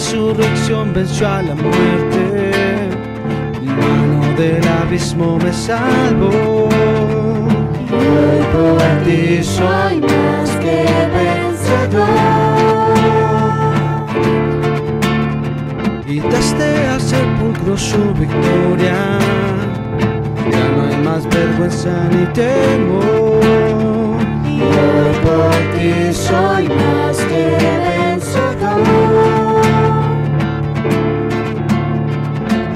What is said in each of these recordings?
resurrección venció a la muerte, mi mano del abismo me salvó. Hoy por ti soy más que vencedor. Y desde al sepulcro su victoria, ya no hay más vergüenza ni temor. Y hoy por ti soy más que vencedor.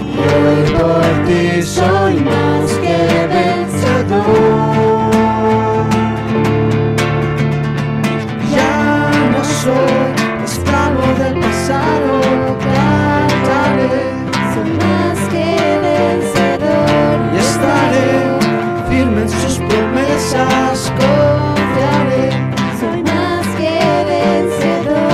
Y hoy por ti soy más que vencedor. Ya no soy esclavo del pasado, cantaré, Soy más que vencedor. y estaré firme en sus promesas, confiaré. Soy más que vencedor.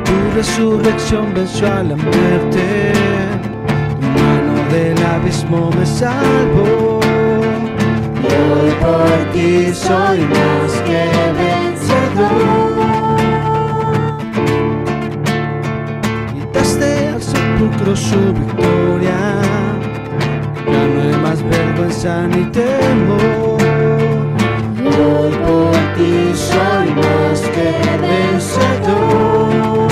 Tu resurrección venció a la muerte, tu mano del abismo me salvó. Y hoy por ti soy más que vencedor. Y desde al sepulcro su victoria, ya no hay más vergüenza ni temor. Y hoy por ti soy más que vencedor.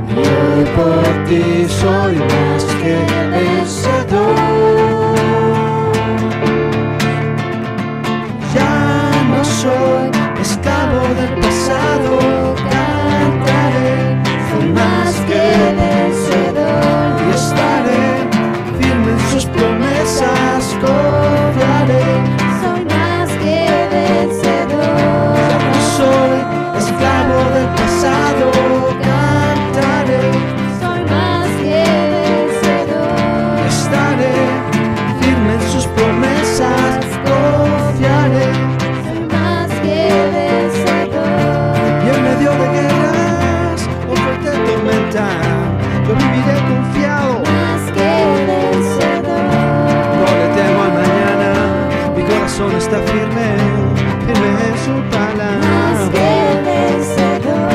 Y hoy por ti soy más que vencedor. Ya no soy esclavo del pasado, cantaré, soy más que vencedor. Y estaré firme en sus promesas, confiaré. Soy más que vencedor. Ya no soy esclavo del pasado, cantaré, Soy más que vencedor. estaré firme en sus promesas, confiaré. Soy más que vencedor. Y en medio de guerras o fuerte tormenta, yo viviré confiado. Más que vencedor. No le temo a mañana, mi corazón está firme, firme en su Más palabra. que vencedor.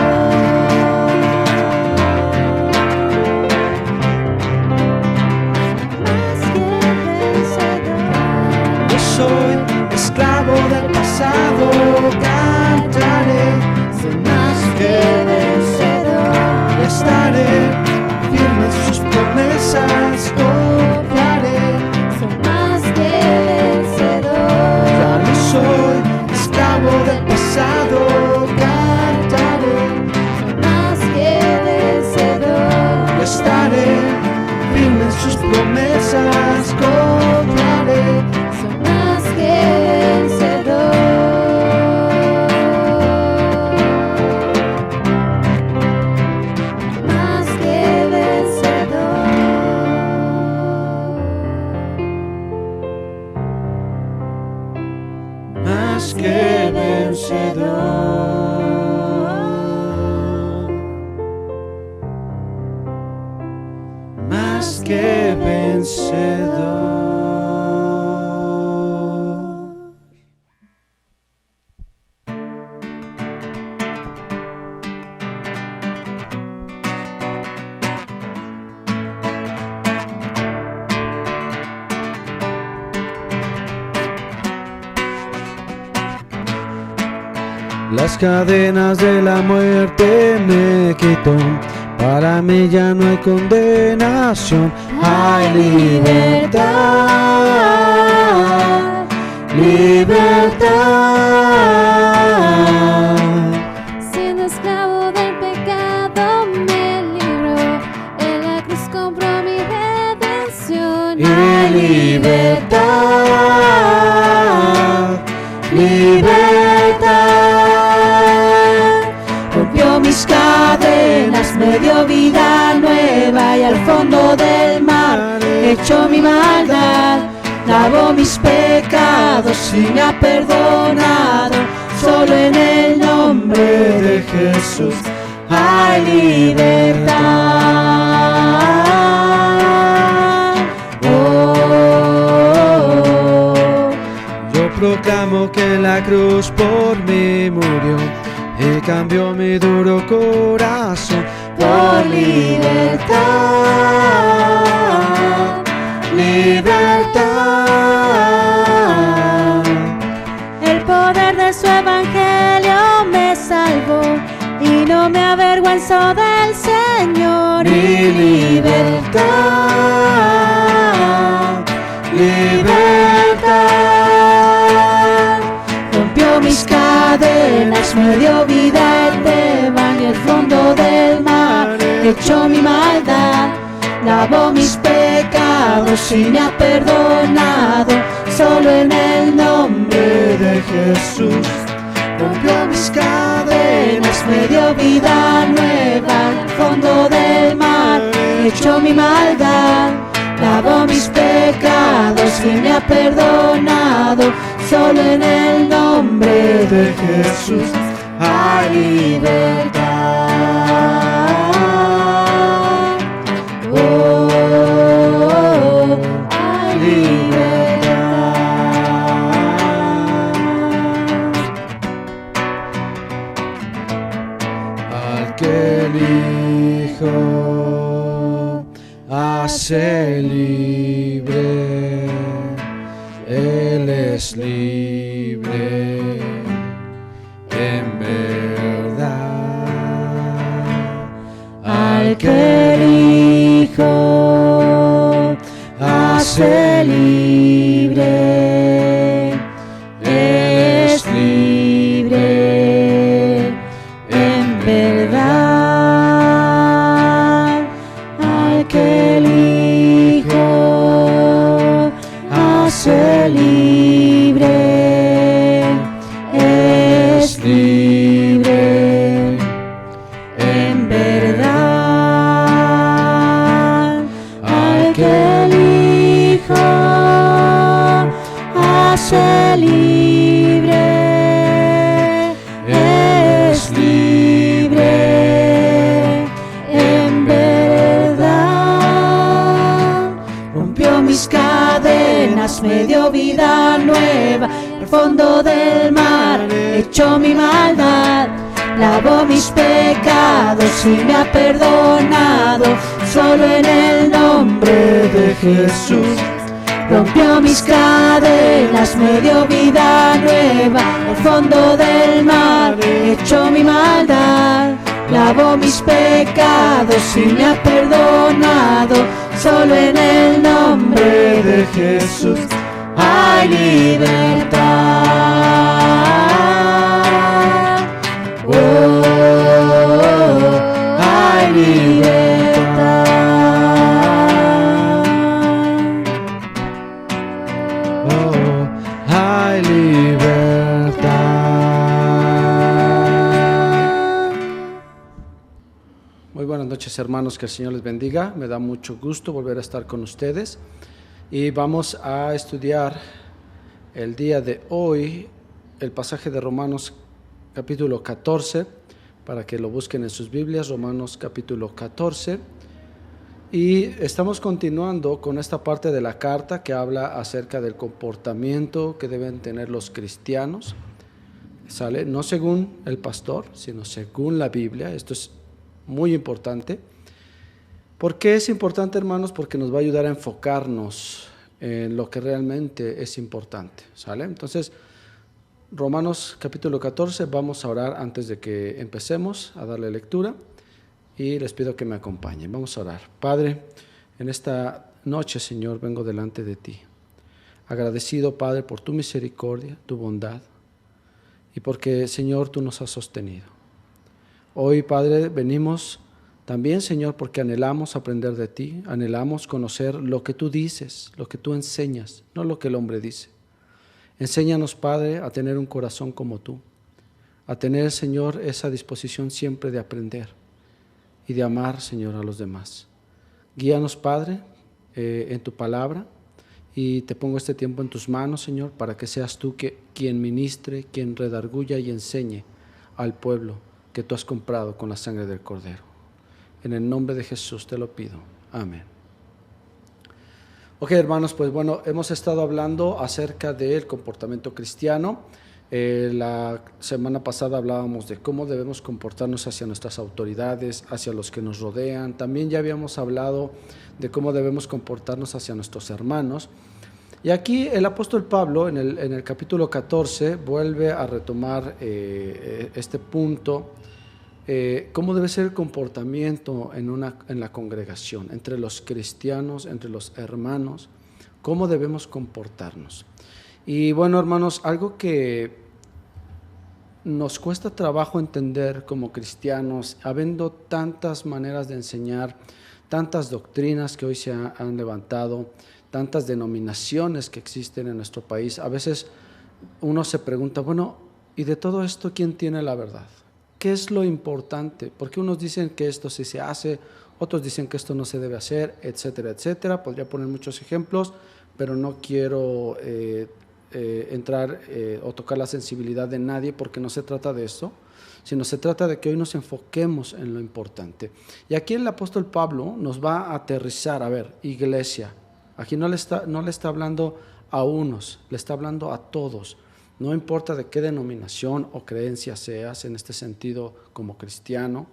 Más que vencedor. Yo soy esclavo del pasado, cantaré, Soy más que vencedor. estaré firme en sus promesas, confiaré. Soy más que vencedor. Ya no soy esclavo del pasado, cantaré, Soy más que vencedor. estaré firme en sus promesas, confiaré. Soy más que vencedor. Más que vencedor. Más que vencedor. Más que vencedor. Las cadenas de la muerte me quitó, para mí ya no hay condenación, hay libertad, libertad. Siendo esclavo del pecado me libró, en la cruz compró mi redención. Y libertad, libertad. Rompió mis cadenas, me dio vida nueva y al fondo del mar echó mi maldad. Lavó mis pecados y me ha perdonado, solo en el nombre de Jesús hay libertad. Oh, oh, oh. proclamo que en la cruz por mí murió y cambió mi duro corazón por libertad, libertad. El poder de su evangelio me salvó y no me avergüenzo del Señor. Mi libertad, libertad. Rompió mis cadenas, me dio vida eterna en el fondo del mar. Echó mi maldad, lavó mis pecados y me ha perdonado. Solo en el nombre de Jesús. Rompió mis cadenas, me dio vida nueva en el fondo del mar. Echó mi maldad, lavó mis pecados y me ha perdonado. Solo en el nombre de Jesús hay libertad. Oh, hay libertad. Al que el Hijo hace libre, Él es libre en verdad. Al que el Hijo hace libre, es libre en verdad. Al que el Hijo hace libre, es libre en verdad. Al que el Hijo hace libre, es libre en verdad. Rompió mis cadenas, me dio vida nueva al fondo del mar. Echó mi maldad, lavó mis pecados y me ha perdonado. Solo en el nombre de Jesús. Rompió mis cadenas, me dio vida nueva al fondo del mar. Echó mi maldad, lavó mis pecados y me ha perdonado. Solo en el nombre de Jesús hay libertad. Oh, hay libertad. Oh, hay libertad. Muy buenas noches, hermanos, que el Señor les bendiga. Me da mucho gusto volver a estar con ustedes y vamos a estudiar el día de hoy el pasaje de Romanos capítulo 14, para que lo busquen en sus Biblias, Romanos capítulo 14. Y estamos continuando con esta parte de la carta que habla acerca del comportamiento que deben tener los cristianos, ¿sale? No según el pastor, sino según la Biblia. Esto es muy importante. ¿Por qué es importante, hermanos? Porque nos va a ayudar a enfocarnos en lo que realmente es importante, ¿sale? Entonces, Romanos capítulo 14, vamos a orar antes de que empecemos a darle lectura y les pido que me acompañen. Vamos a orar. Padre, en esta noche, Señor, vengo delante de ti, agradecido, Padre, por tu misericordia, tu bondad y porque, Señor, tú nos has sostenido. Hoy, Padre, venimos también, Señor, porque anhelamos aprender de ti, anhelamos conocer lo que tú dices, lo que tú enseñas, no lo que el hombre dice. Enséñanos, Padre, a tener un corazón como tú, a tener, Señor, esa disposición siempre de aprender y de amar, Señor, a los demás. Guíanos, Padre, en tu palabra, y te pongo este tiempo en tus manos, Señor, para que seas tú quien ministre, quien redarguya y enseñe al pueblo que tú has comprado con la sangre del Cordero. En el nombre de Jesús te lo pido. Amén. Ok, hermanos, pues bueno, hemos estado hablando acerca del comportamiento cristiano. La semana pasada hablábamos de cómo debemos comportarnos hacia nuestras autoridades, hacia los que nos rodean. También ya habíamos hablado de cómo debemos comportarnos hacia nuestros hermanos. Y aquí el apóstol Pablo, en el capítulo 14, vuelve a retomar este punto. ¿Cómo debe ser el comportamiento en la congregación, entre los cristianos, entre los hermanos? ¿Cómo debemos comportarnos? Y bueno, hermanos, algo que nos cuesta trabajo entender como cristianos, habiendo tantas maneras de enseñar, tantas doctrinas que hoy se han levantado, tantas denominaciones que existen en nuestro país, a veces uno se pregunta, bueno, ¿y de todo esto quién tiene la verdad? ¿Qué es lo importante? Porque unos dicen que esto sí se hace, otros dicen que esto no se debe hacer, etcétera, etcétera. Podría poner muchos ejemplos, pero no quiero entrar o tocar la sensibilidad de nadie, porque no se trata de eso, sino se trata de que hoy nos enfoquemos en lo importante. Y aquí el apóstol Pablo nos va a aterrizar, a ver, iglesia, aquí no le está hablando a unos, le está hablando a todos. No importa de qué denominación o creencia seas en este sentido como cristiano,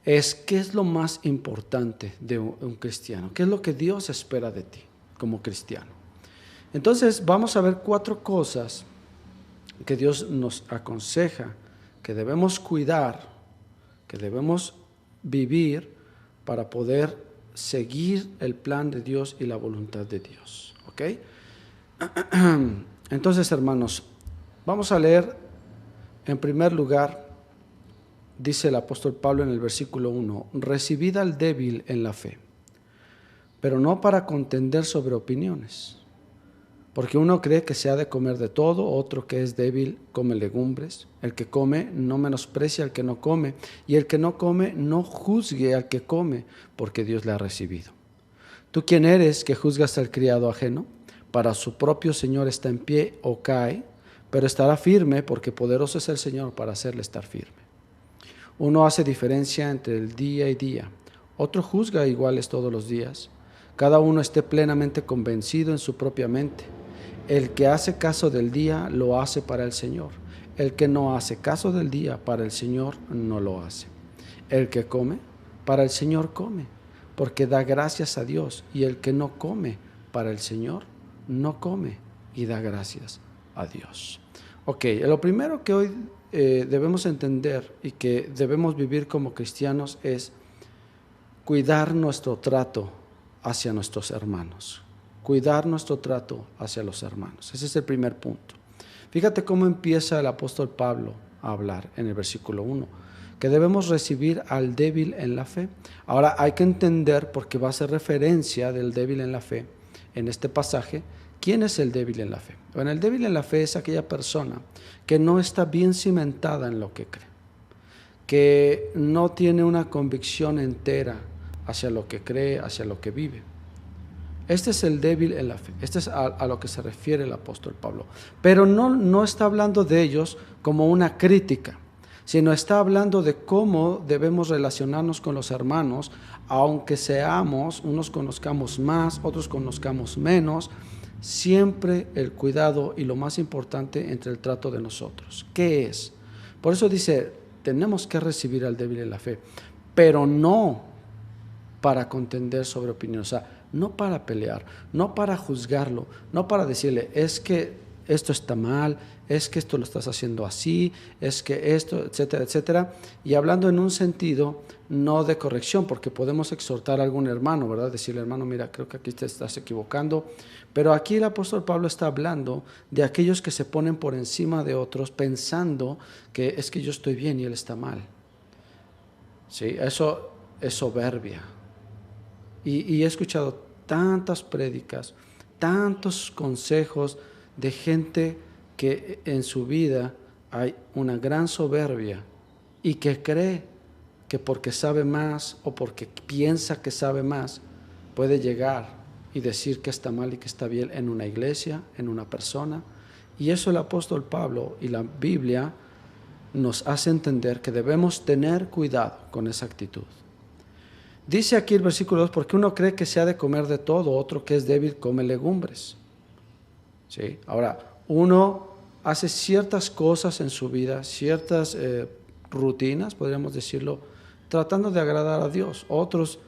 ¿qué es lo más importante de un cristiano? ¿Qué es lo que Dios espera de ti como cristiano? Entonces vamos a ver 4 cosas que Dios nos aconseja, que debemos cuidar, que debemos vivir para poder seguir el plan de Dios y la voluntad de Dios. ¿Ok? Entonces, hermanos, vamos a leer en primer lugar, dice el apóstol Pablo en el versículo 1, recibid al débil en la fe, pero no para contender sobre opiniones, porque uno cree que se ha de comer de todo, otro que es débil come legumbres, el que come no menosprecia al que no come, y el que no come no juzgue al que come, porque Dios le ha recibido. ¿Tú quién eres que juzgas al criado ajeno? Para su propio Señor está en pie o cae, pero estará firme, porque poderoso es el Señor para hacerle estar firme. Uno hace diferencia entre el día y día, otro juzga iguales todos los días. Cada uno esté plenamente convencido en su propia mente. El que hace caso del día lo hace para el Señor. El que no hace caso del día para el Señor no lo hace. El que come, para el Señor come, porque da gracias a Dios. Y el que no come, para el Señor no come y da gracias a Dios. Ok, lo primero que hoy debemos entender y que debemos vivir como cristianos es cuidar nuestro trato hacia nuestros hermanos. Cuidar nuestro trato hacia los hermanos. Ese es el primer punto. Fíjate cómo empieza el apóstol Pablo a hablar en el versículo 1, que debemos recibir al débil en la fe. Ahora hay que entender, porque va a hacer referencia del débil en la fe en este pasaje, ¿quién es el débil en la fe? Bueno, el débil en la fe es aquella persona que no está bien cimentada en lo que cree, que no tiene una convicción entera hacia lo que cree, hacia lo que vive. Este es el débil en la fe. Este es a lo que se refiere el apóstol Pablo. Pero no está hablando de ellos como una crítica, sino está hablando de cómo debemos relacionarnos con los hermanos, aunque unos conozcamos más, otros conozcamos menos, siempre el cuidado y lo más importante entre el trato de nosotros. ¿Qué es? Por eso dice, tenemos que recibir al débil en la fe, pero no para contender sobre opiniones, o sea, no para pelear, no para juzgarlo, no para decirle, es que esto está mal, es que esto lo estás haciendo así, es que esto, etcétera, etcétera. Y hablando en un sentido no de corrección, porque podemos exhortar a algún hermano, ¿verdad? Decirle, hermano, mira, creo que aquí te estás equivocando. Pero aquí el apóstol Pablo está hablando de aquellos que se ponen por encima de otros pensando que es que yo estoy bien y él está mal. Sí, eso es soberbia. Y he escuchado tantas prédicas, tantos consejos de gente que en su vida hay una gran soberbia y que cree que porque sabe más o porque piensa que sabe más puede llegar y decir que está mal y que está bien en una iglesia, en una persona. Y eso el apóstol Pablo y la Biblia nos hace entender que debemos tener cuidado con esa actitud. Dice aquí el versículo 2, porque uno cree que se ha de comer de todo, otro que es débil come legumbres. ¿Sí? Ahora, uno hace ciertas cosas en su vida, ciertas rutinas, podríamos decirlo, tratando de agradar a Dios. Otros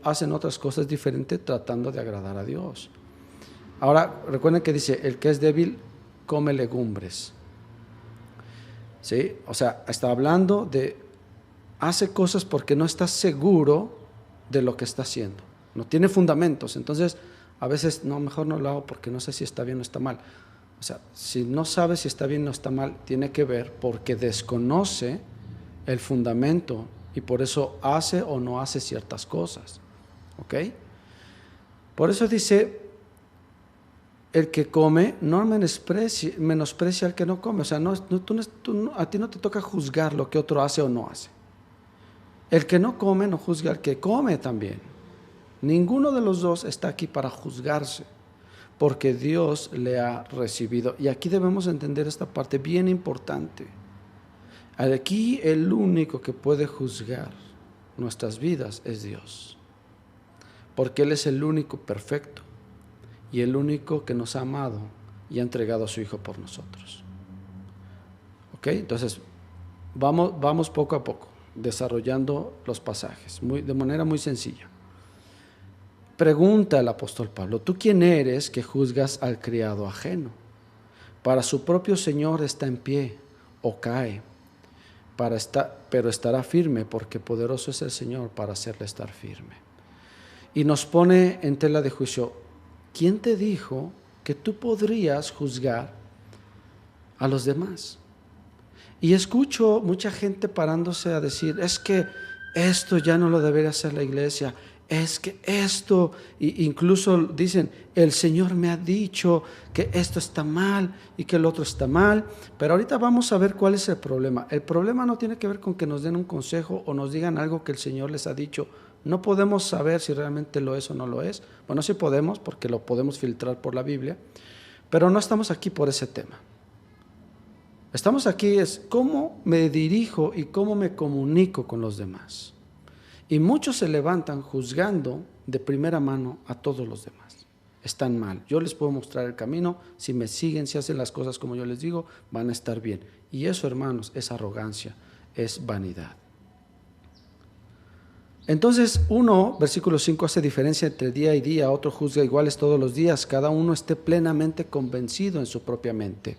hacen otras cosas diferentes tratando de agradar a Dios. Ahora, recuerden que dice, el que es débil come legumbres. ¿Sí? O sea, está hablando de, hace cosas porque no está seguro de lo que está haciendo. No tiene fundamentos. Entonces, a veces, no, mejor no lo hago porque no sé si está bien o está mal. O sea, si no sabe si está bien o está mal, tiene que ver porque desconoce el fundamento y por eso hace o no hace ciertas cosas. ¿Ok? Por eso dice, el que come no menosprecia al que no come. O sea, a ti no te toca juzgar lo que otro hace o no hace. El que no come no juzga al que come también. Ninguno de los dos está aquí para juzgarse, porque Dios le ha recibido. Y aquí debemos entender esta parte bien importante. Aquí el único que puede juzgar nuestras vidas es Dios, porque Él es el único perfecto y el único que nos ha amado y ha entregado a su Hijo por nosotros. ¿Ok? Entonces, vamos poco a poco, desarrollando los pasajes, de manera muy sencilla. Pregunta el apóstol Pablo, ¿tú quién eres que juzgas al criado ajeno? Para su propio Señor está en pie o cae, pero estará firme, porque poderoso es el Señor para hacerle estar firme. Y nos pone en tela de juicio, ¿quién te dijo que tú podrías juzgar a los demás? Y escucho mucha gente parándose a decir, es que esto ya no lo debería hacer la iglesia, es que esto, incluso dicen, el Señor me ha dicho que esto está mal y que el otro está mal, pero ahorita vamos a ver cuál es el problema. El problema no tiene que ver con que nos den un consejo o nos digan algo que el Señor les ha dicho. No podemos saber si realmente lo es o no lo es. Bueno, sí podemos, porque lo podemos filtrar por la Biblia, pero no estamos aquí por ese tema. Estamos aquí es cómo me dirijo y cómo me comunico con los demás. Y muchos se levantan juzgando de primera mano a todos los demás. Están mal. Yo les puedo mostrar el camino. Si me siguen, si hacen las cosas como yo les digo, van a estar bien. Y eso, hermanos, es arrogancia, es vanidad. Entonces, versículo 5, hace diferencia entre día y día, otro juzga iguales todos los días. Cada uno esté plenamente convencido en su propia mente.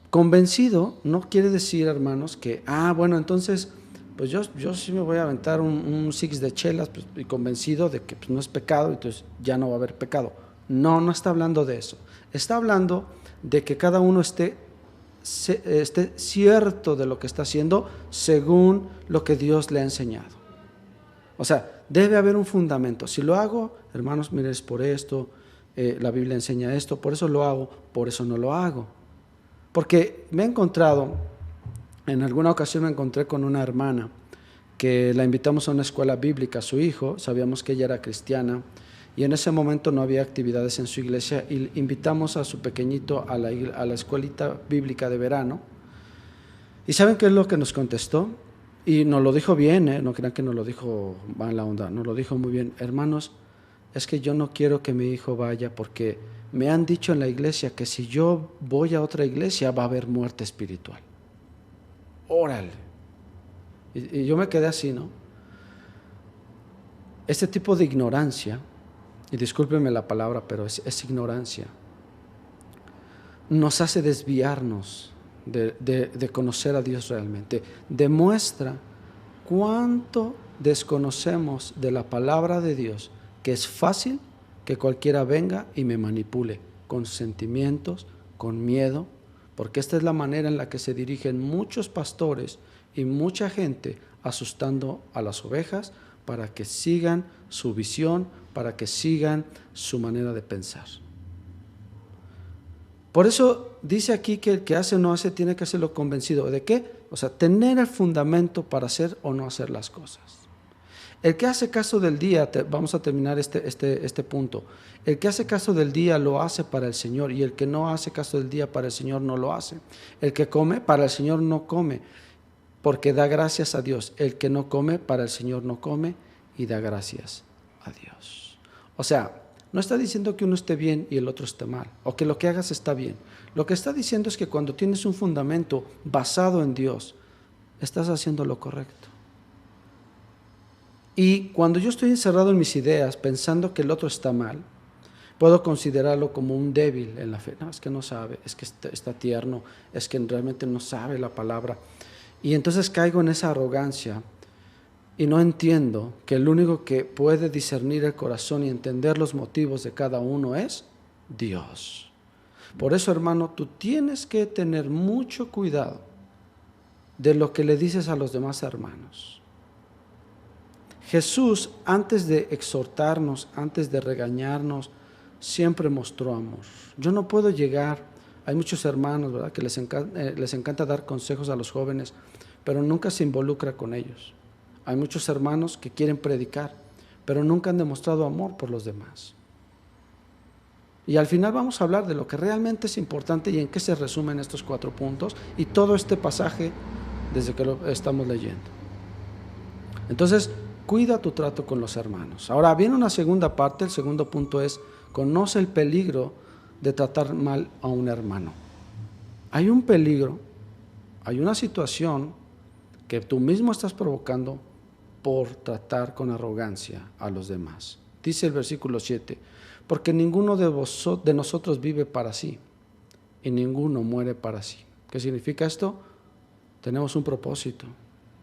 Convencido no quiere decir, hermanos, que, bueno, entonces, pues yo sí me voy a aventar un six de chelas, pues, y convencido de que pues, no es pecado, entonces ya no va a haber pecado. No está hablando de eso. Está hablando de que cada uno esté cierto de lo que está haciendo según lo que Dios le ha enseñado. O sea, debe haber un fundamento. Si lo hago, hermanos, miren, es por esto, la Biblia enseña esto, por eso lo hago, por eso no lo hago. Porque me he encontrado, en alguna ocasión me encontré con una hermana que la invitamos a una escuela bíblica, su hijo, sabíamos que ella era cristiana y en ese momento no había actividades en su iglesia y invitamos a su pequeñito a la escuelita bíblica de verano. ¿Y saben qué es lo que nos contestó? Y nos lo dijo bien, no crean que nos lo dijo mala onda, nos lo dijo muy bien. Hermanos, es que yo no quiero que mi hijo vaya porque me han dicho en la iglesia que si yo voy a otra iglesia va a haber muerte espiritual. Órale. Y yo me quedé así, ¿no? Este tipo de ignorancia, y discúlpenme la palabra, pero es ignorancia, nos hace desviarnos de conocer a Dios realmente. Demuestra cuánto desconocemos de la palabra de Dios, que es fácil que cualquiera venga y me manipule con sentimientos, con miedo, porque esta es la manera en la que se dirigen muchos pastores y mucha gente asustando a las ovejas para que sigan su visión, para que sigan su manera de pensar. Por eso dice aquí que el que hace o no hace tiene que hacerlo convencido. ¿De qué? O sea, tener el fundamento para hacer o no hacer las cosas. El que hace caso del día, vamos a terminar este punto, el que hace caso del día lo hace para el Señor y el que no hace caso del día para el Señor no lo hace. El que come para el Señor no come. porque da gracias a Dios. El que no come, para el Señor no come y da gracias a Dios. O sea, no está diciendo que uno esté bien y el otro esté mal, o que lo que hagas está bien. Lo que está diciendo es que cuando tienes un fundamento basado en Dios, estás haciendo lo correcto. Y cuando yo estoy encerrado en mis ideas, pensando que el otro está mal, puedo considerarlo como un débil en la fe. No, es que no sabe, es que está tierno, es que realmente no sabe la palabra. Y entonces caigo en esa arrogancia y no entiendo que el único que puede discernir el corazón y entender los motivos de cada uno es Dios. Por eso, hermano, tú tienes que tener mucho cuidado de lo que le dices a los demás hermanos. Jesús, antes de exhortarnos, antes de regañarnos, siempre mostró amor. Yo no puedo llegar, hay muchos hermanos, ¿verdad?, que les encanta dar consejos a los jóvenes, pero nunca se involucra con ellos. Hay muchos hermanos que quieren predicar, pero nunca han demostrado amor por los demás. Y al final vamos a hablar de lo que realmente es importante y en qué se resumen estos 4 puntos y todo este pasaje desde que lo estamos leyendo. Entonces, cuida tu trato con los hermanos. Ahora viene una segunda parte, el segundo punto es: conoce el peligro de tratar mal a un hermano. Hay un peligro, hay una situación que tú mismo estás provocando por tratar con arrogancia a los demás. Dice el versículo 7, porque ninguno de nosotros vive para sí y ninguno muere para sí. ¿Qué significa esto? Tenemos un propósito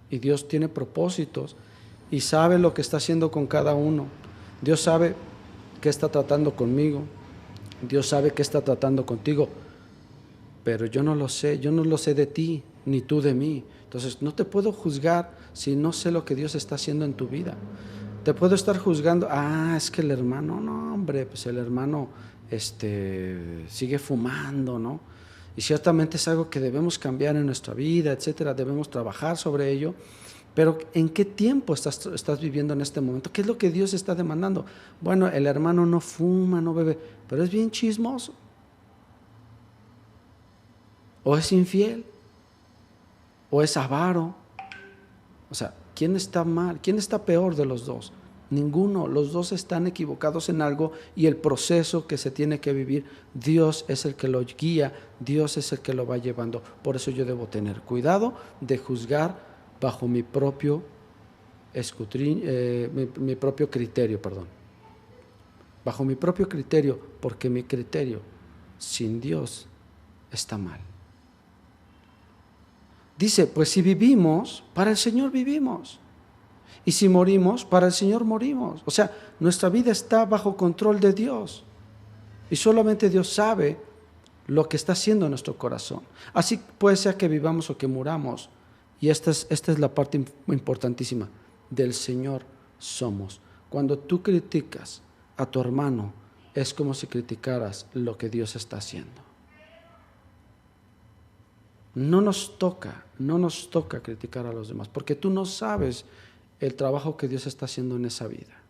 y Dios tiene propósitos y sabe lo que está haciendo con cada uno. Dios sabe qué está tratando conmigo, Dios sabe qué está tratando contigo, pero yo no lo sé de ti, ni tú de mí. Entonces no te puedo juzgar si no sé lo que Dios está haciendo en tu vida. Te puedo estar juzgando, es que el hermano, no hombre, pues el hermano sigue fumando, ¿no? Y ciertamente es algo que debemos cambiar en nuestra vida, etcétera, debemos trabajar sobre ello. Pero ¿en qué tiempo estás viviendo en este momento? ¿Qué es lo que Dios está demandando? Bueno, el hermano no fuma, no bebe, pero es bien chismoso. O es infiel. O es avaro. O sea, ¿quién está mal? ¿Quién está peor de los dos? Ninguno. Los dos están equivocados en algo y el proceso que se tiene que vivir, Dios es el que lo guía, Dios es el que lo va llevando. Por eso yo debo tener cuidado de juzgar bajo mi propio criterio, bajo mi propio criterio, porque mi criterio sin Dios está mal. Dice, pues si vivimos, para el Señor vivimos, y si morimos, para el Señor morimos. O sea, nuestra vida está bajo control de Dios, y solamente Dios sabe lo que está haciendo en nuestro corazón. Así puede ser que vivamos o que muramos. Y esta es la parte importantísima. Del Señor somos. Cuando tú criticas a tu hermano, es como si criticaras lo que Dios está haciendo. No nos toca criticar a los demás, porque tú no sabes el trabajo que Dios está haciendo en esa vida.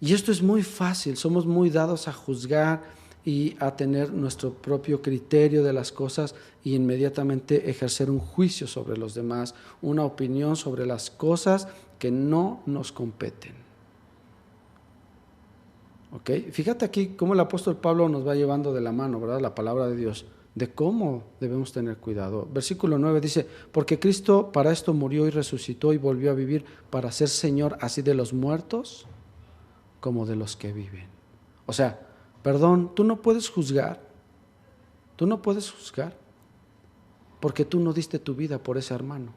Y esto es muy fácil, somos muy dados a juzgar y a tener nuestro propio criterio de las cosas y inmediatamente ejercer un juicio sobre los demás, una opinión sobre las cosas que no nos competen. ¿Ok? Fíjate aquí cómo el apóstol Pablo nos va llevando de la mano, ¿verdad?, la palabra de Dios, de cómo debemos tener cuidado. Versículo 9 dice, porque Cristo para esto murió y resucitó y volvió a vivir para ser Señor así de los muertos como de los que viven. O sea, perdón, tú no puedes juzgar, porque tú no diste tu vida por ese hermano.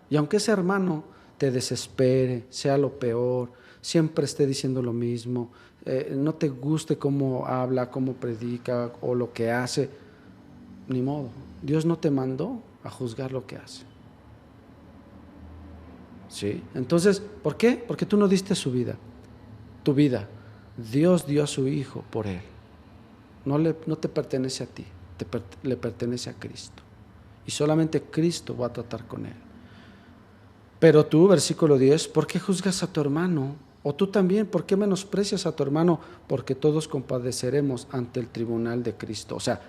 Y aunque ese hermano te desespere, sea lo peor, siempre esté diciendo lo mismo, no te guste cómo habla, cómo predica o lo que hace, ni modo, Dios no te mandó a juzgar lo que hace. ¿Sí? Entonces, ¿por qué? Porque tú no diste tu vida. Dios dio a su Hijo por él. No te pertenece a ti, le pertenece a Cristo. Y solamente Cristo va a tratar con él. Pero tú, versículo 10, ¿por qué juzgas a tu hermano? O tú también, ¿por qué menosprecias a tu hermano? Porque todos compadeceremos ante el tribunal de Cristo. O sea,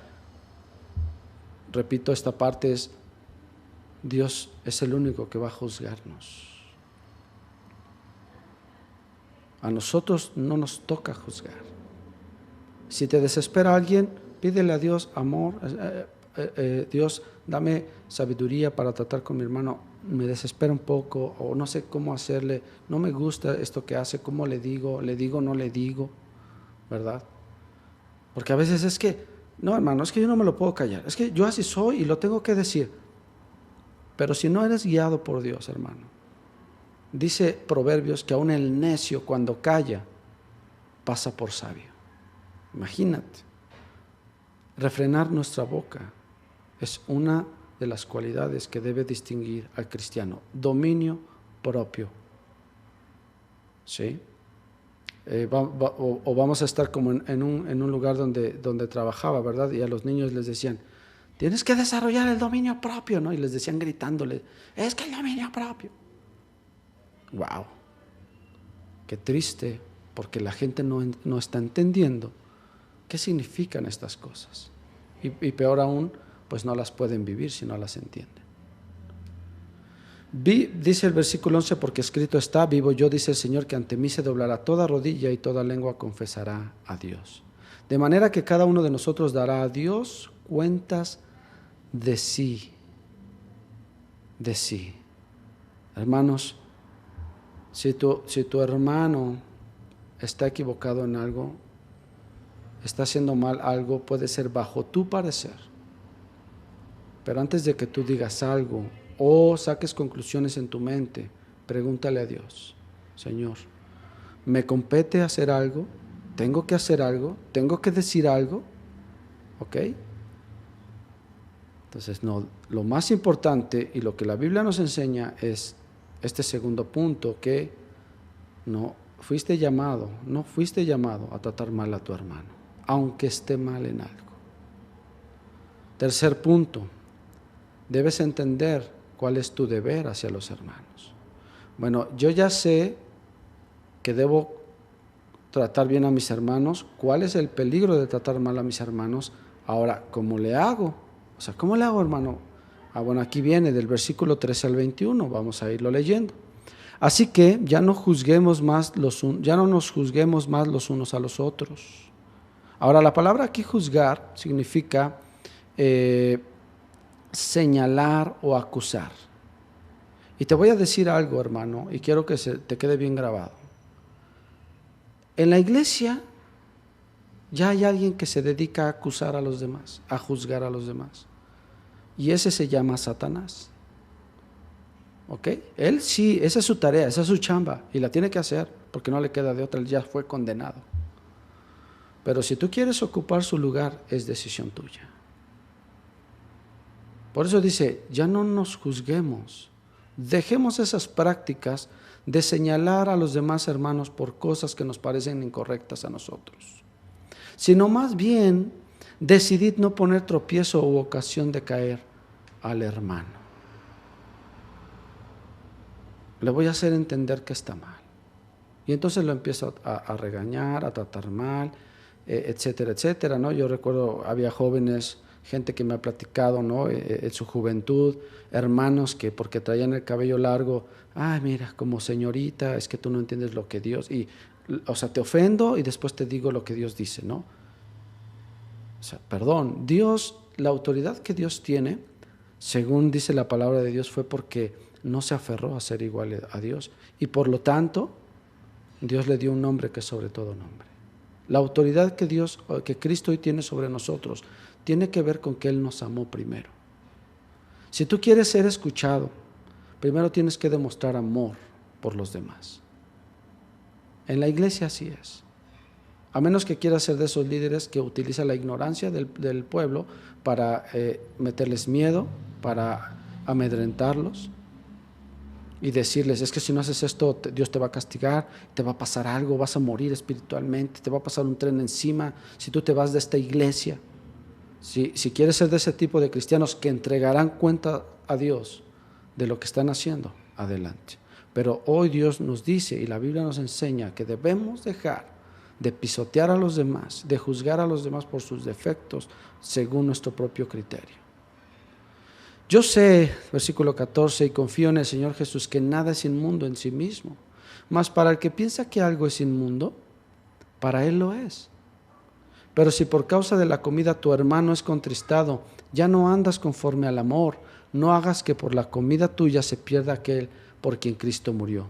repito, esta parte es, Dios es el único que va a juzgarnos. A nosotros no nos toca juzgar. Si te desespera alguien, pídele a Dios amor. Dios, dame sabiduría para tratar con mi hermano. Me desespera un poco, o no sé cómo hacerle. No me gusta esto que hace. ¿Cómo le digo, no le digo? ¿Verdad? Porque a veces es que, no, hermano, es que yo no me lo puedo callar. Es que yo así soy y lo tengo que decir. Pero si no eres guiado por Dios, hermano, dice Proverbios que aún el necio cuando calla pasa por sabio. Imagínate, refrenar nuestra boca es una de las cualidades que debe distinguir al cristiano. Dominio propio. ¿Sí? O vamos a estar como en un lugar donde trabajaba, ¿verdad? Y a los niños les decían, tienes que desarrollar el dominio propio, ¿no? Y les decían gritándole, es que el dominio propio. ¡Wow! Qué triste, porque la gente no está entendiendo qué significan estas cosas. Y peor aún, pues no las pueden vivir si no las entienden. Dice el versículo 11, porque escrito está, vivo yo, dice el Señor, que ante mí se doblará toda rodilla y toda lengua confesará a Dios. De manera que cada uno de nosotros dará a Dios cuentas de sí. De sí. Hermanos, si tu hermano está equivocado en algo, está haciendo mal algo, puede ser bajo tu parecer. Pero antes de que tú digas algo o saques conclusiones en tu mente, pregúntale a Dios, Señor, ¿me compete hacer algo? ¿Tengo que hacer algo? ¿Tengo que decir algo? ¿Ok? Entonces, no, lo más importante y lo que la Biblia nos enseña es este segundo punto, que no fuiste llamado a tratar mal a tu hermano, aunque esté mal en algo. Tercer punto, debes entender cuál es tu deber hacia los hermanos. Bueno, yo ya sé que debo tratar bien a mis hermanos. ¿Cuál es el peligro de tratar mal a mis hermanos? Ahora, ¿cómo le hago? O sea, ¿cómo le hago, hermano? Bueno, aquí viene del versículo 13 al 21, vamos a irlo leyendo. Así que ya no nos juzguemos más los unos a los otros. Ahora, la palabra aquí juzgar significa señalar o acusar. Y te voy a decir algo, hermano, y quiero que te quede bien grabado. En la iglesia ya hay alguien que se dedica a acusar a los demás, a juzgar a los demás. Y ese se llama Satanás. ¿Ok? Él sí, esa es su tarea, esa es su chamba, y la tiene que hacer, porque no le queda de otra, él ya fue condenado. Pero si tú quieres ocupar su lugar, es decisión tuya. Por eso dice, ya no nos juzguemos, dejemos esas prácticas de señalar a los demás hermanos por cosas que nos parecen incorrectas a nosotros, sino más bien decidid no poner tropiezo u ocasión de caer al hermano. Le voy a hacer entender que está mal. Y entonces lo empiezo a regañar, a tratar mal, etcétera, etcétera, ¿no? Yo recuerdo, había jóvenes, gente que me ha platicado, ¿no? En su juventud, hermanos que porque traían el cabello largo, mira, como señorita, es que tú no entiendes lo que Dios, o sea, te ofendo y después te digo lo que Dios dice, ¿no? O sea, perdón, Dios, la autoridad que Dios tiene, según dice la palabra de Dios, fue porque no se aferró a ser igual a Dios, y por lo tanto Dios le dio un nombre que es sobre todo nombre. La autoridad que Cristo hoy tiene sobre nosotros tiene que ver con que Él nos amó primero. Si tú quieres ser escuchado, primero tienes que demostrar amor por los demás. En la iglesia así es. A menos que quieras ser de esos líderes que utilizan la ignorancia del pueblo para meterles miedo, para amedrentarlos y decirles, es que si no haces esto, Dios te va a castigar, te va a pasar algo, vas a morir espiritualmente, te va a pasar un tren encima si tú te vas de esta iglesia. Si quieres ser de ese tipo de cristianos que entregarán cuenta a Dios de lo que están haciendo, adelante. Pero hoy Dios nos dice, y la Biblia nos enseña, que debemos dejar de pisotear a los demás, de juzgar a los demás por sus defectos según nuestro propio criterio. Yo sé, versículo 14, y confío en el Señor Jesús, que nada es inmundo en sí mismo. Mas para el que piensa que algo es inmundo, para él lo es. Pero si por causa de la comida tu hermano es contristado, ya no andas conforme al amor. No hagas que por la comida tuya se pierda aquel por quien Cristo murió.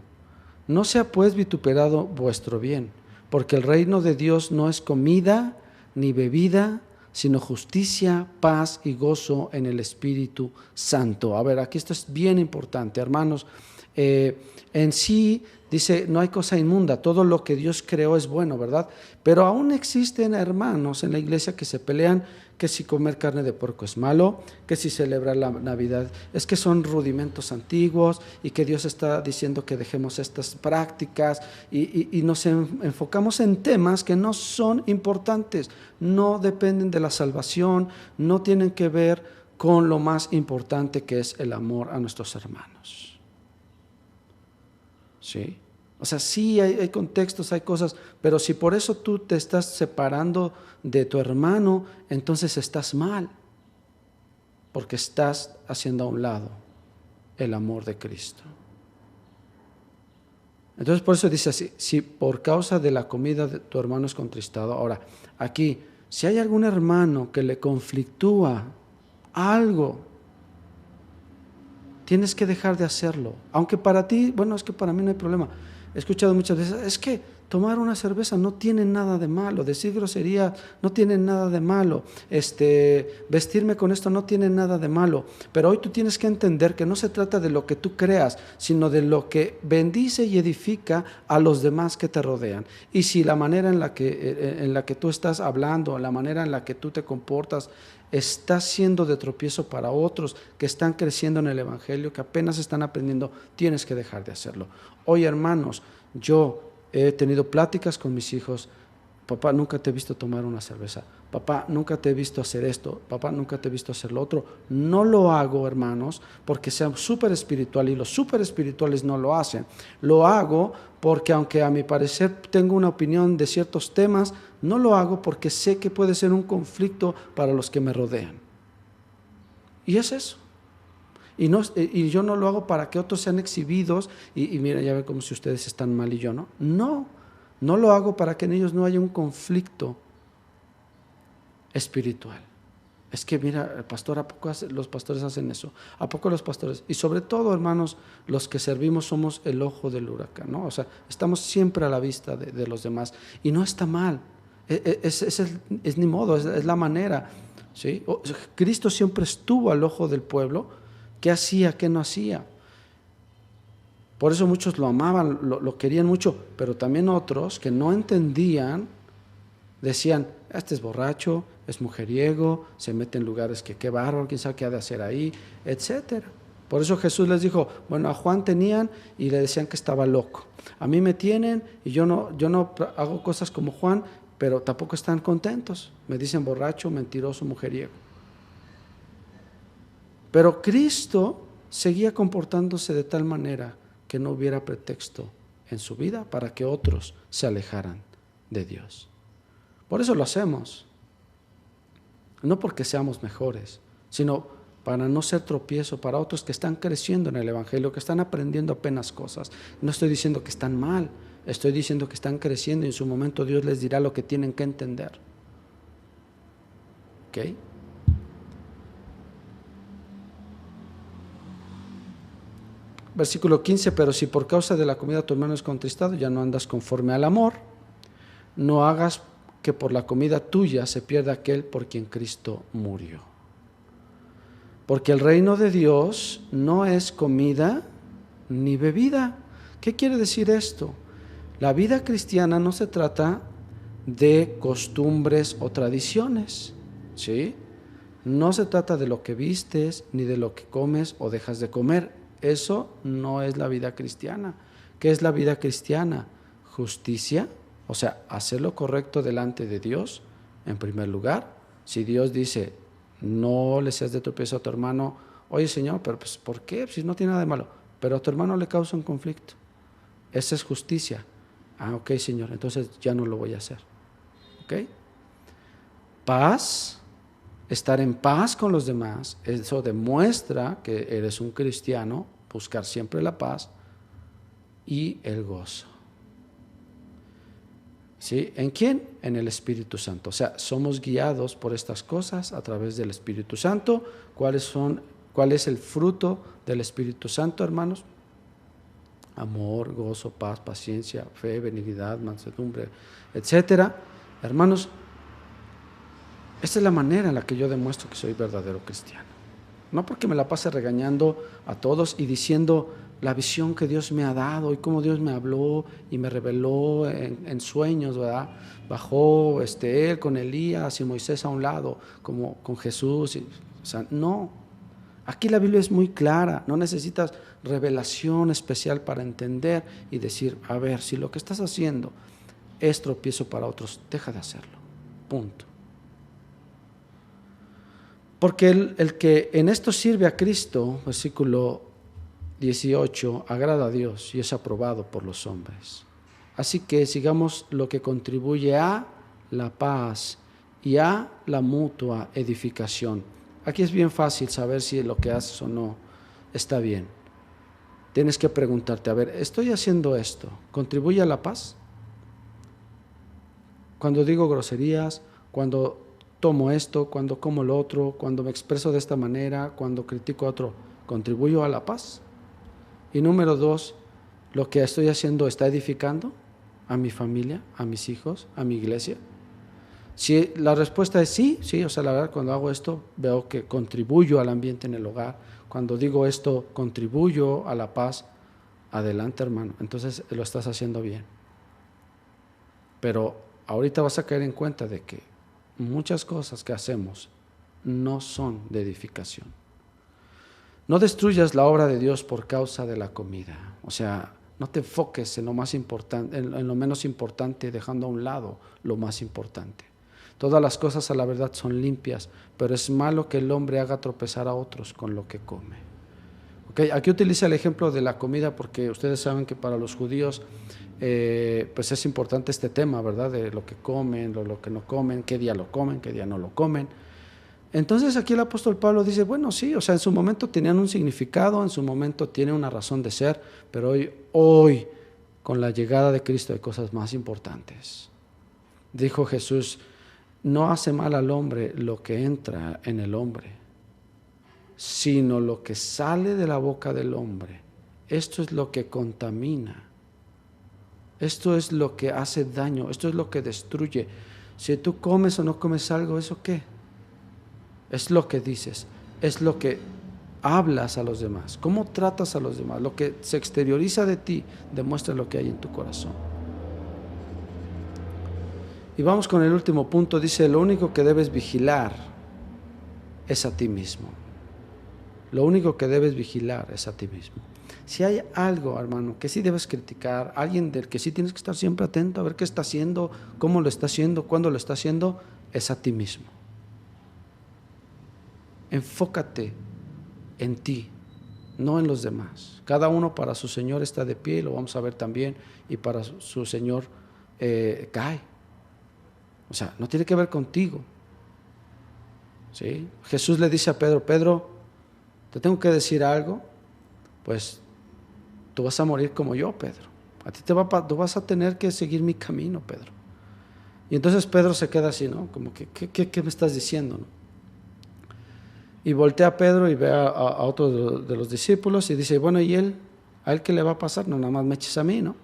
No sea pues vituperado vuestro bien, porque el reino de Dios no es comida ni bebida, sino justicia, paz y gozo en el Espíritu Santo. A ver, aquí esto es bien importante, hermanos. En sí, dice, no hay cosa inmunda, todo lo que Dios creó es bueno, ¿verdad? Pero aún existen hermanos en la iglesia que se pelean que si comer carne de puerco es malo, que si celebrar la Navidad es que son rudimentos antiguos y que Dios está diciendo que dejemos estas prácticas y nos enfocamos en temas que no son importantes, no dependen de la salvación, no tienen que ver con lo más importante que es el amor a nuestros hermanos. ¿Sí? O sea, sí hay contextos, hay cosas, pero si por eso tú te estás separando de tu hermano, entonces estás mal, porque estás haciendo a un lado el amor de Cristo. Entonces por eso dice así, si por causa de la comida de tu hermano es contristado. Ahora, aquí, si hay algún hermano que le conflictúa algo, tienes que dejar de hacerlo. Aunque para ti, bueno, es que para mí no hay problema. He escuchado muchas veces, es que tomar una cerveza no tiene nada de malo, decir grosería no tiene nada de malo, vestirme con esto no tiene nada de malo. Pero hoy tú tienes que entender que no se trata de lo que tú creas, sino de lo que bendice y edifica a los demás que te rodean. Y si la manera en la que tú estás hablando, la manera en la que tú te comportas, está siendo de tropiezo para otros que están creciendo en el Evangelio, que apenas están aprendiendo, tienes que dejar de hacerlo. Hoy, hermanos, yo he tenido pláticas con mis hijos. Papá, nunca te he visto tomar una cerveza. Papá, nunca te he visto hacer esto. Papá, nunca te he visto hacer lo otro. No lo hago, hermanos, porque sea súper espiritual, y los súper espirituales no lo hacen. Lo hago porque, aunque a mi parecer tengo una opinión de ciertos temas, no lo hago porque sé que puede ser un conflicto para los que me rodean. Y es eso. Y yo no lo hago para que otros sean exhibidos y mira, ya ve como si ustedes están mal y yo no. No lo hago para que en ellos no haya un conflicto espiritual. Es que mira, el pastor, ¿a poco los pastores hacen eso? ¿A poco los pastores? Y sobre todo, hermanos, los que servimos somos el ojo del huracán, ¿no? O sea, estamos siempre a la vista de los demás y no está mal. Es ni modo, es la manera, ¿sí? Cristo siempre estuvo al ojo del pueblo. ¿Qué hacía? ¿Qué no hacía? Por eso muchos lo amaban, lo querían mucho, pero también otros que no entendían, decían, este es borracho, es mujeriego, se mete en lugares que qué bárbaro, quién sabe qué ha de hacer ahí, etcétera. Por eso Jesús les dijo, bueno, a Juan tenían y le decían que estaba loco. A mí me tienen y yo no hago cosas como Juan, pero tampoco están contentos. Me dicen borracho, mentiroso, mujeriego. Pero Cristo seguía comportándose de tal manera que no hubiera pretexto en su vida para que otros se alejaran de Dios. Por eso lo hacemos, no porque seamos mejores, sino para no ser tropiezo para otros que están creciendo en el Evangelio, que están aprendiendo apenas cosas. No estoy diciendo que están mal, estoy diciendo que están creciendo y en su momento Dios les dirá lo que tienen que entender. ¿Ok? Versículo 15, pero si por causa de la comida tu hermano es contristado, ya no andas conforme al amor. No hagas que por la comida tuya se pierda aquel por quien Cristo murió. Porque el reino de Dios no es comida ni bebida. ¿Qué quiere decir esto? La vida cristiana no se trata de costumbres o tradiciones, ¿sí? No se trata de lo que vistes, ni de lo que comes o dejas de comer. Eso no es la vida cristiana. ¿Qué es la vida cristiana? Justicia, o sea, hacer lo correcto delante de Dios, en primer lugar. Si Dios dice, no le seas de tropiezo a tu hermano, oye Señor, pero pues ¿por qué? Si no tiene nada de malo, pero a tu hermano le causa un conflicto. Esa es justicia. Ah, ok Señor, entonces ya no lo voy a hacer. ¿Ok? Paz estar en paz con los demás. Eso demuestra que eres un cristiano, buscar siempre la paz y el gozo. ¿Sí? ¿En quién? En el Espíritu Santo. O sea, somos guiados por estas cosas a través del Espíritu Santo. ¿Cuál es el fruto del Espíritu Santo, hermanos? Amor, gozo, paz, paciencia, fe, benignidad, mansedumbre, etcétera. Hermanos, esta es la manera en la que yo demuestro que soy verdadero cristiano. No porque me la pase regañando a todos y diciendo la visión que Dios me ha dado y cómo Dios me habló y me reveló en sueños, ¿verdad? Bajó él con Elías y Moisés a un lado, como con Jesús. O sea, no. Aquí la Biblia es muy clara. No necesitas revelación especial para entender y decir, a ver, si lo que estás haciendo es tropiezo para otros, deja de hacerlo. Punto. Porque el que en esto sirve a Cristo, versículo 18, agrada a Dios y es aprobado por los hombres. Así que sigamos lo que contribuye a la paz y a la mutua edificación. Aquí es bien fácil saber si lo que haces o no está bien. Tienes que preguntarte, a ver, ¿estoy haciendo esto? ¿Contribuye a la paz? Cuando digo groserías, cuando tomo esto, cuando como lo otro, cuando me expreso de esta manera, cuando critico a otro, ¿contribuyo a la paz? Y número 2, ¿lo que estoy haciendo está edificando a mi familia, a mis hijos, a mi iglesia? Si la respuesta es sí, o sea, la verdad, cuando hago esto, veo que contribuyo al ambiente en el hogar. Cuando digo esto, contribuyo a la paz. Adelante, hermano, entonces lo estás haciendo bien. Pero ahorita vas a caer en cuenta de que muchas cosas que hacemos no son de edificación. No destruyas la obra de Dios por causa de la comida. O sea, no te enfoques en lo más importante, en lo menos importante, dejando a un lado lo más importante. Todas las cosas a la verdad son limpias, pero es malo que el hombre haga tropezar a otros con lo que come. Okay, aquí utiliza el ejemplo de la comida porque ustedes saben que para los judíos pues es importante este tema, ¿verdad? De lo que comen, lo que no comen, qué día lo comen, qué día no lo comen. Entonces aquí el apóstol Pablo dice, bueno, sí, o sea, en su momento tenían un significado, en su momento tiene una razón de ser, pero hoy con la llegada de Cristo hay cosas más importantes. Dijo Jesús, no hace mal al hombre lo que entra en el hombre, sino lo que sale de la boca del hombre. Esto es lo que contamina. Esto es lo que hace daño, esto es lo que destruye. Si tú comes o no comes algo, ¿eso qué? Es lo que dices, es lo que hablas a los demás, cómo tratas a los demás, lo que se exterioriza de ti demuestra lo que hay en tu corazón. Y vamos con el último punto, dice, lo único que debes vigilar es a ti mismo. Lo único que debes vigilar es a ti mismo. Si hay algo, hermano, que sí debes criticar, alguien del que sí tienes que estar siempre atento a ver qué está haciendo, cómo lo está haciendo, cuándo lo está haciendo, es a ti mismo. Enfócate en ti, no en los demás. Cada uno para su Señor está de pie, lo vamos a ver también, y para su Señor cae. O sea, no tiene que ver contigo. ¿Sí? Jesús le dice a Pedro, Pedro, te tengo que decir algo, pues tú vas a morir como yo, Pedro. A ti tú vas a tener que seguir mi camino, Pedro. Y entonces Pedro se queda así, ¿no? Como que, ¿qué me estás diciendo, no? Y voltea a Pedro y ve a otro de los discípulos y dice, bueno, ¿y él? ¿A él qué le va a pasar? No, nada más me eches a mí, ¿no?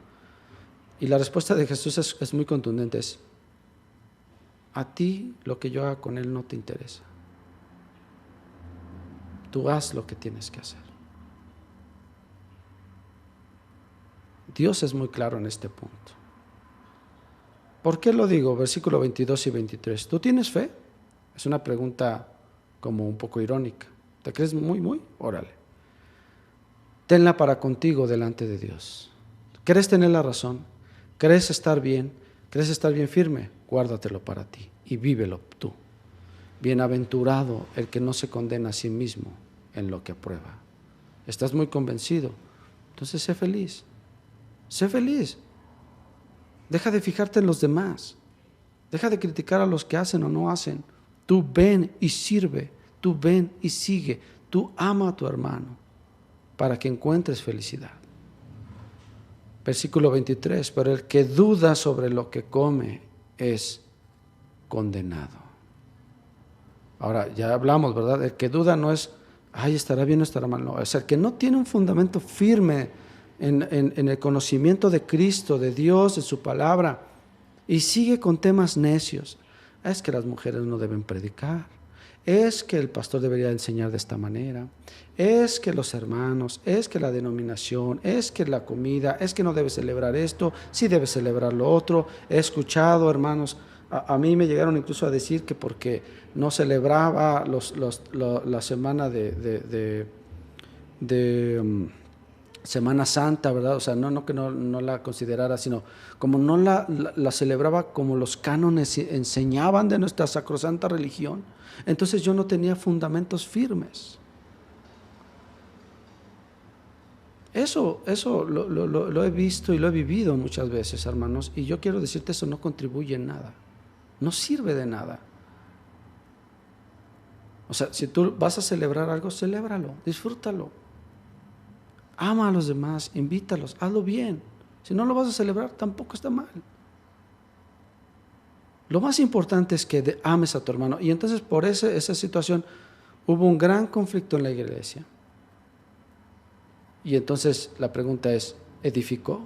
Y la respuesta de Jesús es muy contundente, es, a ti lo que yo haga con él no te interesa. Tú haz lo que tienes que hacer. Dios es muy claro en este punto. ¿Por qué lo digo? Versículo 22 y 23. ¿Tú tienes fe? Es una pregunta como un poco irónica. ¿Te crees muy? Órale. Tenla para contigo delante de Dios. ¿Crees tener la razón? ¿Crees estar bien? ¿Crees estar bien firme? Guárdatelo para ti y vívelo tú. Bienaventurado el que no se condena a sí mismo en lo que aprueba. ¿Estás muy convencido? Entonces sé feliz. Sé feliz. Deja de fijarte en los demás. Deja de criticar a los que hacen o no hacen. Tú ven y sirve, tú ven y sigue, tú ama a tu hermano para que encuentres felicidad. Versículo 23, pero el que duda sobre lo que come es condenado. Ahora, ya hablamos, ¿verdad? El que duda no es, ay, estará bien o estará mal. No, es el que no tiene un fundamento firme en el conocimiento de Cristo, de Dios, de su palabra, y sigue con temas necios. Es que las mujeres no deben predicar, es que el pastor debería enseñar de esta manera, es que los hermanos, es que la denominación, es que la comida, es que no debe celebrar esto, sí debe celebrar lo otro. He escuchado, hermanos, a mí me llegaron incluso a decir que porque no celebraba la semana de Semana Santa, ¿verdad? O sea, no que no la considerara, sino como no la celebraba como los cánones enseñaban de nuestra sacrosanta religión, entonces yo no tenía fundamentos firmes. Eso lo he visto y lo he vivido muchas veces, hermanos, y yo quiero decirte, eso no contribuye en nada, no sirve de nada. O sea, si tú vas a celebrar algo, celébralo, disfrútalo. Ama a los demás, invítalos, hazlo bien. Si no lo vas a celebrar, tampoco está mal. Lo más importante es que ames a tu hermano. Y entonces por esa situación hubo un gran conflicto en la iglesia. Y entonces la pregunta es, ¿edificó?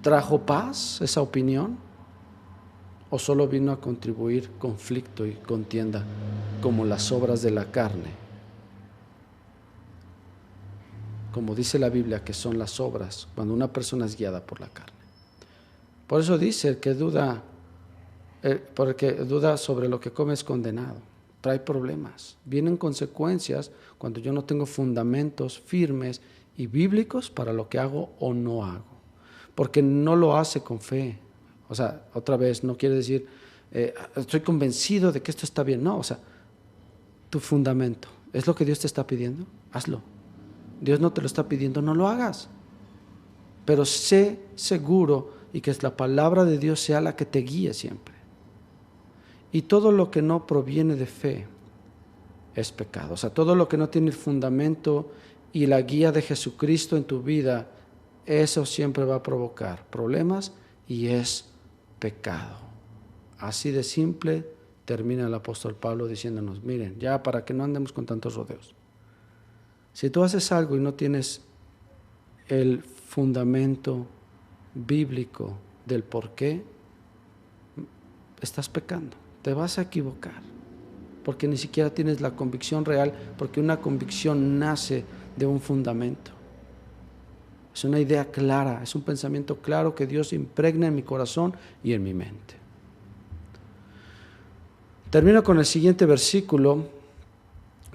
¿Trajo paz esa opinión? ¿O solo vino a contribuir conflicto y contienda como las obras de la carne? Como dice la Biblia, que son las obras cuando una persona es guiada por la carne. Por eso dice, el que duda sobre lo que come es condenado. Trae problemas, vienen consecuencias cuando yo no tengo fundamentos firmes y bíblicos para lo que hago o no hago, porque no lo hace con fe. O sea, otra vez, no quiere decir estoy convencido de que esto está bien. No, o sea, tu fundamento es lo que Dios te está pidiendo, hazlo. Dios no te lo está pidiendo, no lo hagas, pero sé seguro y que la palabra de Dios sea la que te guíe siempre. Y todo lo que no proviene de fe es pecado. O sea, todo lo que no tiene el fundamento y la guía de Jesucristo en tu vida, eso siempre va a provocar problemas y es pecado. Así de simple termina el apóstol Pablo diciéndonos, miren, ya para que no andemos con tantos rodeos. Si tú haces algo y no tienes el fundamento bíblico del por qué, estás pecando, te vas a equivocar, porque ni siquiera tienes la convicción real, porque una convicción nace de un fundamento. Es una idea clara, es un pensamiento claro que Dios impregna en mi corazón y en mi mente. Termino con el siguiente versículo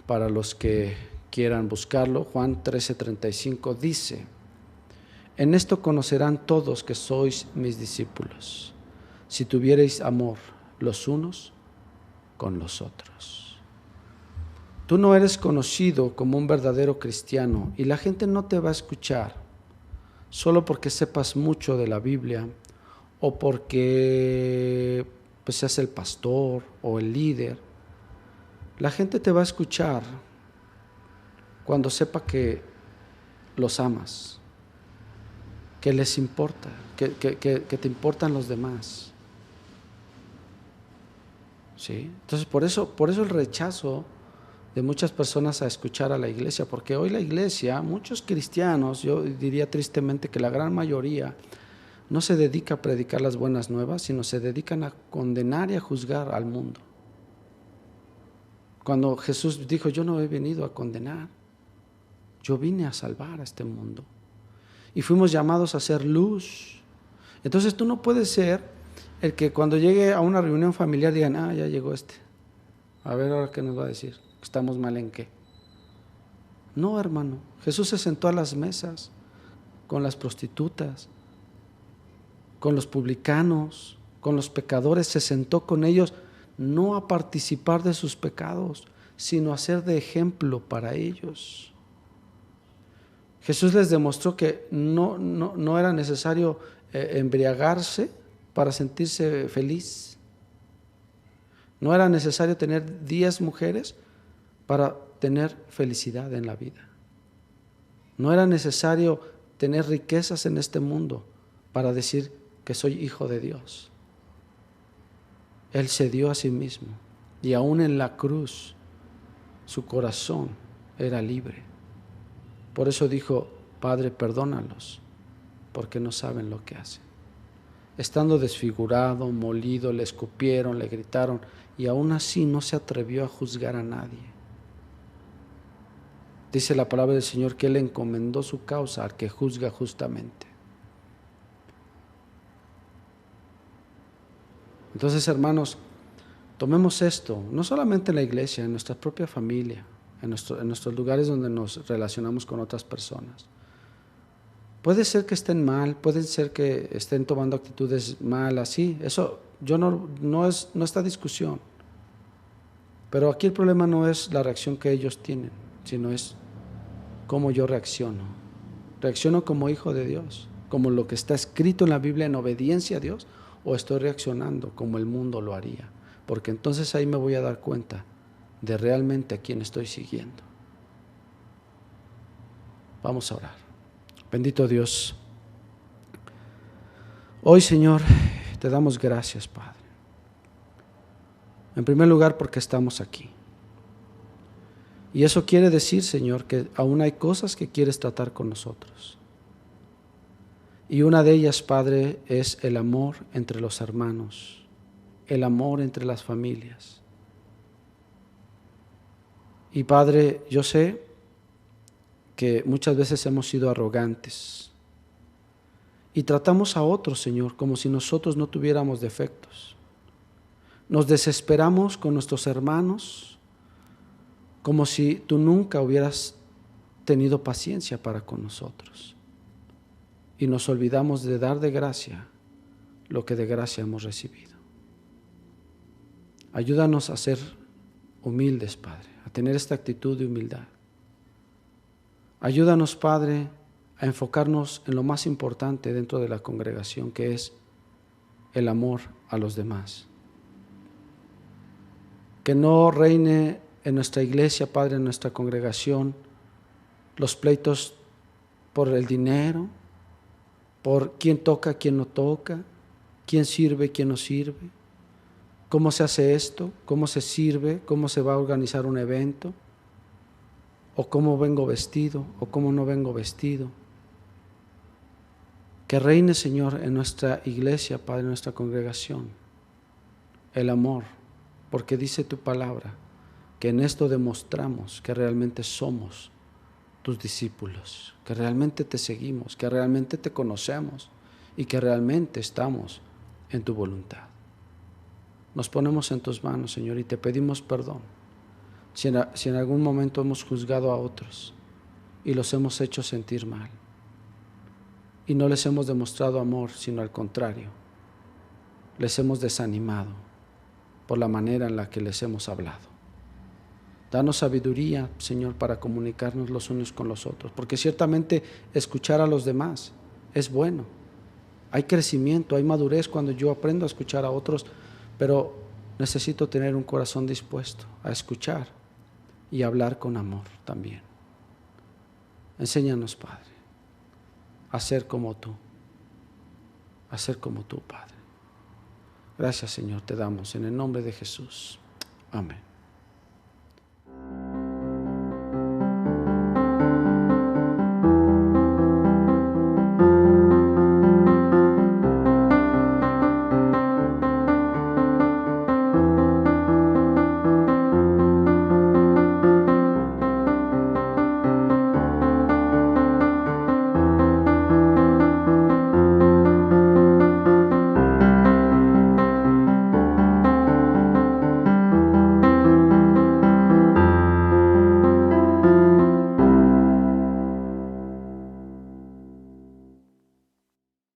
para los que quieran buscarlo. Juan 13:35 dice, en esto conocerán todos que sois mis discípulos, si tuviereis amor los unos con los otros. Tú no eres conocido como un verdadero cristiano y la gente no te va a escuchar solo porque sepas mucho de la Biblia o porque pues seas el pastor o el líder. La gente te va a escuchar cuando sepa que los amas, que les importa, que te importan los demás. ¿Sí? Entonces por eso el rechazo de muchas personas a escuchar a la iglesia, porque hoy la iglesia, muchos cristianos, yo diría tristemente que la gran mayoría, no se dedica a predicar las buenas nuevas, sino se dedican a condenar y a juzgar al mundo. Cuando Jesús dijo, yo no he venido a condenar, yo vine a salvar a este mundo. Y fuimos llamados a ser luz. Entonces tú no puedes ser el que cuando llegue a una reunión familiar digan, ya llegó este. A ver ahora qué nos va a decir, ¿estamos mal en qué? No, hermano, Jesús se sentó a las mesas con las prostitutas, con los publicanos, con los pecadores, se sentó con ellos no a participar de sus pecados, sino a ser de ejemplo para ellos. Jesús les demostró que no era necesario embriagarse para sentirse feliz. No era necesario tener 10 mujeres para tener felicidad en la vida. No era necesario tener riquezas en este mundo para decir que soy hijo de Dios. Él se dio a sí mismo y aún en la cruz su corazón era libre. Por eso dijo: Padre, perdónalos, porque no saben lo que hacen. Estando desfigurado, molido, le escupieron, le gritaron, y aún así no se atrevió a juzgar a nadie. Dice la palabra del Señor que Él encomendó su causa al que juzga justamente. Entonces, hermanos, tomemos esto, no solamente en la iglesia, en nuestra propia familia, en nuestros lugares donde nos relacionamos con otras personas. Puede ser que estén mal, puede ser que estén tomando actitudes malas, sí, eso no es esta discusión. Pero aquí el problema no es la reacción que ellos tienen, sino es cómo yo reacciono. ¿Reacciono como hijo de Dios, como lo que está escrito en la Biblia en obediencia a Dios, o estoy reaccionando como el mundo lo haría? Porque entonces ahí me voy a dar cuenta de realmente a quién estoy siguiendo. Vamos a orar. Bendito Dios, hoy, Señor, te damos gracias, Padre. En primer lugar, porque estamos aquí. Y eso quiere decir, Señor, que aún hay cosas que quieres tratar con nosotros. Y una de ellas, Padre, es el amor entre los hermanos, el amor entre las familias. Y Padre, yo sé que muchas veces hemos sido arrogantes y tratamos a otros, Señor, como si nosotros no tuviéramos defectos. Nos desesperamos con nuestros hermanos como si tú nunca hubieras tenido paciencia para con nosotros. Y nos olvidamos de dar de gracia lo que de gracia hemos recibido. Ayúdanos a ser humildes, Padre, a tener esta actitud de humildad. Ayúdanos, Padre, a enfocarnos en lo más importante dentro de la congregación, que es el amor a los demás. Que no reine en nuestra iglesia, Padre, en nuestra congregación, los pleitos por el dinero, por quién toca, quién no toca, quién sirve, quién no sirve, cómo se hace esto, cómo se sirve, cómo se va a organizar un evento, o cómo vengo vestido, o cómo no vengo vestido. Que reine, Señor, en nuestra iglesia, Padre, en nuestra congregación, el amor, porque dice tu palabra que en esto demostramos que realmente somos tus discípulos, que realmente te seguimos, que realmente te conocemos y que realmente estamos en tu voluntad. Nos ponemos en tus manos, Señor, y te pedimos perdón si en algún momento hemos juzgado a otros y los hemos hecho sentir mal y no les hemos demostrado amor, sino al contrario, les hemos desanimado por la manera en la que les hemos hablado. Danos sabiduría, Señor, para comunicarnos los unos con los otros, porque ciertamente escuchar a los demás es bueno. Hay crecimiento, hay madurez cuando yo aprendo a escuchar a otros, pero necesito tener un corazón dispuesto a escuchar y hablar con amor también. Enséñanos, Padre, a ser como tú, Padre. Gracias, Señor, te damos en el nombre de Jesús. Amén.